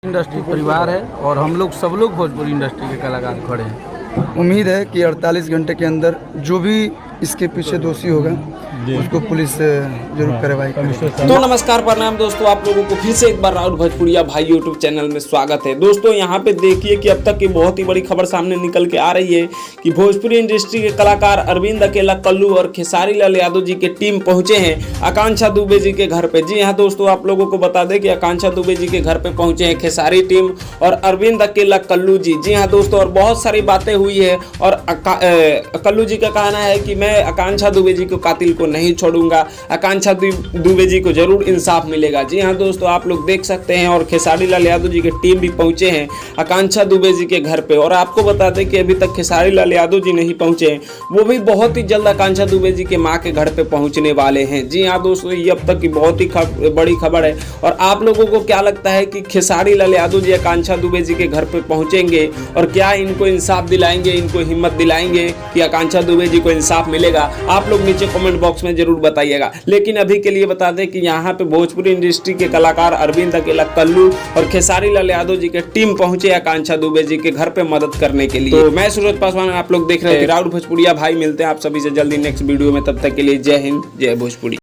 Industry परिवार है और हम लोग सब लोग भोजपुरी इंडस्ट्री के कलाकार खड़े हैं। उम्मीद है कि 48 घंटे के अंदर जो भी इसके पीछे दोषी होगा उसको पुलिस जरूर कार्रवाई करेगी। तो नमस्कार प्रणाम दोस्तों, आप लोगों को फिर से एक बार राहुल भोजपुरिया भाई यूट्यूब चैनल में स्वागत है। दोस्तों यहाँ पे देखिए कि अब तक की बहुत ही बड़ी खबर सामने निकल के आ रही है कि भोजपुरी इंडस्ट्री के कलाकार अरविंद अकेला, कल्लू और खेसारी लाल यादव जी के टीम पहुंचे हैं आकांक्षा दुबे जी के घर पे। जी हाँ दोस्तों, आप लोगों को बता दें कि आकांक्षा दुबे जी के घर पे पहुंचे हैं खेसारी टीम और अरविंद अकेला, कल्लू जी। जी हाँ दोस्तों, और बहुत सारी बातें हुई है और कल्लू जी का कहना है कि मैं आकांक्षा दुबे जी को कातिल को नहीं छोड़ूंगा, आकांक्षा दुबे जी को जरूर इंसाफ मिलेगा। जी हाँ दोस्तों, आप लोग देख सकते हैं और खेसारी लाल यादव जी की टीम भी पहुंचे हैं आकांक्षा दुबे जी के घर पे। और आपको बता दें कि अभी तक खेसारी लाल यादव जी नहीं पहुंचे हैं, वो भी बहुत ही जल्द आकांक्षा दुबे जी के मां के घर पे पहुंचने वाले हैं। जी हाँ दोस्तों, ये अब तक की बहुत ही बड़ी खबर है। और आप लोगों को क्या लगता है कि खेसारी लाल यादव जी आकांक्षा दुबे जी के घर पे पहुंचेंगे और क्या इनको इंसाफ दिलाएंगे, इनको हिम्मत दिलाएंगे कि आकांक्षा दुबे जी को इंसाफ मिलेगा? आप लोग नीचे कमेंट बॉक्स में जरूर बताइएगा। लेकिन अभी के लिए बता दें कि यहाँ पे भोजपुरी इंडस्ट्री के कलाकार अरविंद अकेला, कल्लू और खेसारी लाल यादव जी के टीम पहुंचे आकांक्षा दुबे जी के घर पे मदद करने के लिए। तो मैं सूरज पासवान, आप लोग देख रहे हैं राहुल भोजपुरिया भाई। मिलते हैं आप सभी से जल्दी नेक्स्ट वीडियो में, तब तक के लिए जय हिंद, जय भोजपुरी।